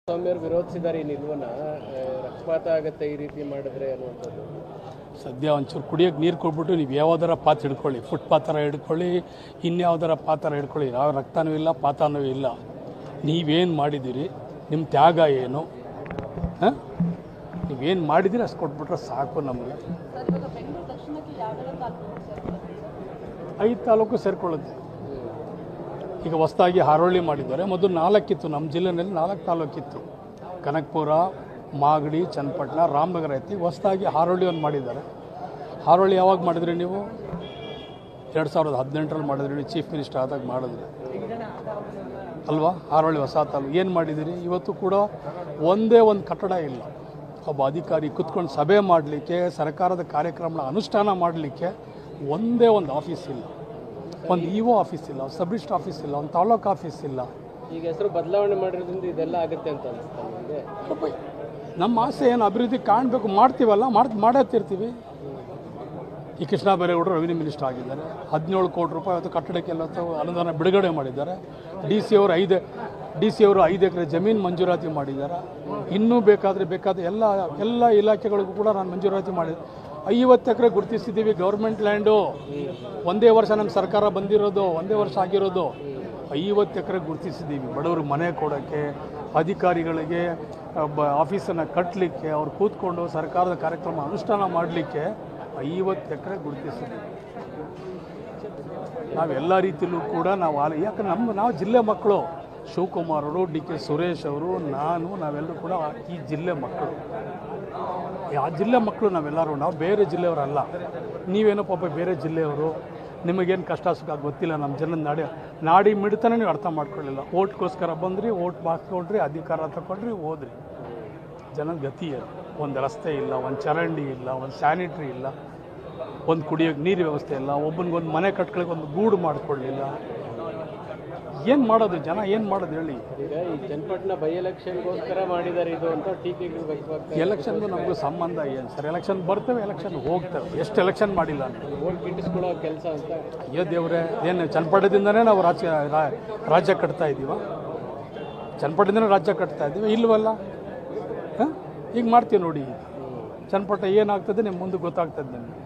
ಸ್ವಾಮಿಯವರು ವಿರೋಧಿಸಿದ್ದಾರೆ ಈ ನಿಲುವನ್ನು ರಕ್ತಪಾತ ಆಗುತ್ತೆ ಈ ರೀತಿ ಮಾಡಿದ್ರೆ ಅನ್ನುವಂಥದ್ದು. ಸದ್ಯ ಒಂಚೂರು ಕುಡಿಯೋಕ್ಕೆ ನೀರು ಕೊಟ್ಬಿಟ್ಟು ನೀವು ಯಾವುದರ ಪಾತ್ರ ಹಿಡ್ಕೊಳ್ಳಿ, ಫುಟ್ಪಾತ್ ಥರ ಹಿಡ್ಕೊಳ್ಳಿ, ಇನ್ಯಾವುದರ ಪಾತ್ರ ಹಿಡ್ಕೊಳ್ಳಿ, ಯಾವ ರಕ್ತನೂ ಇಲ್ಲ ಪಾತನೂ ಇಲ್ಲ. ನೀವೇನು ಮಾಡಿದ್ದೀರಿ, ನಿಮ್ಮ ತ್ಯಾಗ ಏನು, ನೀವೇನು ಮಾಡಿದ್ದೀರಿ ಅಷ್ಟು ಕೊಟ್ಬಿಟ್ರೆ ಸಾಕು ನಮಗೆ. 5 ತಾಲೂಕು ಸೇರಿಕೊಳ್ಳುತ್ತೆ. ಈಗ ಹೊಸದಾಗಿ ಹಾರೋಳಿ ಮಾಡಿದ್ದಾರೆ. ಮೊದಲು 4 ಇತ್ತು, ನಮ್ಮ ಜಿಲ್ಲೆಯಲ್ಲಿ 4 ತಾಲೂಕಿತ್ತು. ಕನಕಪುರ, ಮಾಗಡಿ, ಚನ್ನಪಟ್ಟಣ, ರಾಮನಗರ ಐತಿ. ಹೊಸದಾಗಿ ಹಾರೋಳಿ ಒಂದು ಮಾಡಿದ್ದಾರೆ. ಹಾರೋಳಿ ಯಾವಾಗ ಮಾಡಿದ್ರಿ ನೀವು? 2018ರಲ್ಲಿ ಮಾಡಿದ್ರಿ, ಚೀಫ್ ಮಿನಿಸ್ಟರ್ ಆದಾಗ ಮಾಡಿದ್ರಿ ಅಲ್ವಾ? ಹಾರೋಳಿ ಹೊಸ ತಾಲೂಕು ಏನು ಮಾಡಿದ್ದೀರಿ? ಇವತ್ತು ಕೂಡ ಒಂದೇ ಒಂದು ಕಟ್ಟಡ ಇಲ್ಲ. ಒಬ್ಬ ಅಧಿಕಾರಿ ಕುತ್ಕೊಂಡು ಸಭೆ ಮಾಡಲಿಕ್ಕೆ, ಸರ್ಕಾರದ ಕಾರ್ಯಕ್ರಮಗಳ ಅನುಷ್ಠಾನ ಮಾಡಲಿಕ್ಕೆ ಒಂದೇ ಒಂದು ಆಫೀಸ್ ಇಲ್ಲ. ಒಂದು ಇಒ ಆಫೀಸ್ ಇಲ್ಲ, ಸಬ್ ರಿಜಿಸ್ಟ್ರ್ ಆಫೀಸ್ ಇಲ್ಲ, ಒಂದು ತಾಲೂಕು ಆಫೀಸ್ ಇಲ್ಲ. ಈಗ ಹೆಸರು ಬದಲಾವಣೆ ಮಾಡಿರೋದ್ರಿಂದ ಇದೆಲ್ಲ ಆಗುತ್ತೆ ಅಂತ ಅನಿಸ್ತಾ. ನಮ್ಮ ಆಸೆ ಏನು, ಅಭಿವೃದ್ಧಿ ಕಾಣಬೇಕು, ಮಾಡ್ತೀವಲ್ಲ, ಮಾಡತ್ತಿರ್ತೀವಿ. ಈ ಕೃಷ್ಣ ಬೈರೇಗೌಡರು ರೆವಿನ್ಯೂ ಮಿನಿಸ್ಟರ್ ಆಗಿದ್ದಾರೆ. 17 ಕೋಟಿ ರೂಪಾಯಿ ಅವತ್ತು ಕಟ್ಟಡಕ್ಕೆಲ್ಲ ಅನುದಾನ ಬಿಡುಗಡೆ ಮಾಡಿದ್ದಾರೆ. ಡಿ ಸಿ ಅವರು 5 ಎಕರೆ ಜಮೀನು ಮಂಜೂರಾತಿ ಮಾಡಿದ್ದಾರೆ. ಇನ್ನೂ ಬೇಕಾದರೆ ಎಲ್ಲ ಇಲಾಖೆಗಳಿಗೂ ಕೂಡ ನಾನು ಮಂಜೂರಾತಿ ಮಾಡಿದೆ. 50 ಎಕರೆ ಗುರುತಿಸಿದ್ದೀವಿ ಗೌರ್ಮೆಂಟ್ ಲ್ಯಾಂಡು. ಒಂದೇ ವರ್ಷ ನಮ್ಮ ಸರ್ಕಾರ ಬಂದಿರೋದು, ಒಂದೇ ವರ್ಷ ಆಗಿರೋದು. 50 ಎಕರೆ ಗುರುತಿಸಿದ್ದೀವಿ. ಬಡವ್ರಿಗೆ ಮನೆ ಕೊಡೋಕ್ಕೆ, ಅಧಿಕಾರಿಗಳಿಗೆ ಆಫೀಸನ್ನು ಕಟ್ಟಲಿಕ್ಕೆ, ಅವ್ರು ಕೂತ್ಕೊಂಡು ಸರ್ಕಾರದ ಕಾರ್ಯಕ್ರಮ ಅನುಷ್ಠಾನ ಮಾಡಲಿಕ್ಕೆ 50 ಎಕರೆ ಗುರುತಿಸಿದ್ದೀವಿ. ನಾವೆಲ್ಲ ರೀತಿಯಲ್ಲೂ ಕೂಡ ಯಾಕಂದ್ರೆ ನಾವು ಜಿಲ್ಲೆ ಮಕ್ಕಳು. ಶಿವಕುಮಾರ್ ಅವರು, ಡಿ.ಕೆ. ಸುರೇಶ್ ಅವರು, ನಾವೆಲ್ಲರೂ ಕೂಡ ಈ ಜಿಲ್ಲೆ ಮಕ್ಕಳು. ಆ ಜಿಲ್ಲೆ ಮಕ್ಕಳು ನಾವೆಲ್ಲರೂ. ನಾವು ಬೇರೆ ಜಿಲ್ಲೆಯವರಲ್ಲ. ನೀವೇನೋ ಪಾಪ ಬೇರೆ ಜಿಲ್ಲೆಯವರು, ನಿಮಗೇನು ಕಷ್ಟ ಸುಖ ಗೊತ್ತಿಲ್ಲ. ನಮ್ಮ ಜನದ ನಾಡಿ ಮಿಡ್ತಾನೆ ನೀವು ಅರ್ಥ ಮಾಡ್ಕೊಳ್ಳಿಲ್ಲ. ಓಟ್ಗೋಸ್ಕರ ಬಂದ್ರಿ, ಓಟ್ ಹಾಕ್ಕೊಂಡ್ರಿ, ಅಧಿಕಾರ ತಗೊಂಡ್ರಿ, ಹೋದ್ರಿ. ಜನದ ಗತಿ ಅದು. ಒಂದು ರಸ್ತೆ ಇಲ್ಲ, ಒಂದು ಚರಂಡಿ ಇಲ್ಲ, ಒಂದು ಸ್ಯಾನಿಟ್ರಿ ಇಲ್ಲ, ಒಂದು ಕುಡಿಯೋಕ್ಕೆ ನೀರು ವ್ಯವಸ್ಥೆ ಇಲ್ಲ, ಒಬ್ಬನಿಗೊಂದು ಮನೆ ಕಟ್ಕೊಳ್ಳೋಕೆ ಒಂದು ಗೂಡು ಮಾಡಿಕೊಳ್ಳಿಲ್ಲ. ಏನು ಮಾಡೋದು ಜನ, ಏನು ಮಾಡೋದು ಹೇಳಿ? ಈಗ ಈ ಚನ್ನಪಟ್ಟಣ ಬೈ ಎಲೆಕ್ಷನ್ಗೋಸ್ಕರ ಮಾಡಿದ್ದಾರೆ ಇದು ಅಂತ ಟೀಕೆಗಳು ವ್ಯಕ್ತವಾಗ್ತದೆ. ಎಲೆಕ್ಷನ್ಗೂ ನಮಗೂ ಸಂಬಂಧ ಏನು ಸರ್? ಎಲೆಕ್ಷನ್ ಬರ್ತವೆ, ಎಲೆಕ್ಷನ್ ಹೋಗ್ತವೆ. ಎಷ್ಟು ಎಲೆಕ್ಷನ್ ಮಾಡಿಲ್ಲ ಅಂತ ಓಟ್ ಗಿಟ್ಟಿಸ್ಕೊಳ್ಳೋ ಕೆಲಸ ಅಂತ. ಅಯ್ಯೋ ದೇವ್ರೆ, ಏನು ಚನ್ನಪಟ್ಟಣದಿಂದನೇ ನಾವು ರಾಜ್ಯ ಕಟ್ತಾ ಇದ್ದೀವ? ಚನ್ನಪಟ್ಟಣದಿಂದನೇ ರಾಜ್ಯ ಕಟ್ತಾ ಇದ್ದೀವಿ ಇಲ್ವಲ್ಲ? ಈಗ ಮಾಡ್ತೀವಿ ನೋಡಿ. ಚನ್ನಪಟ್ಟಣ ಏನಾಗ್ತದೆ ನಿಮ್ಮ ಮುಂದೆ ಗೊತ್ತಾಗ್ತದೆ ನಿಮಗೆ.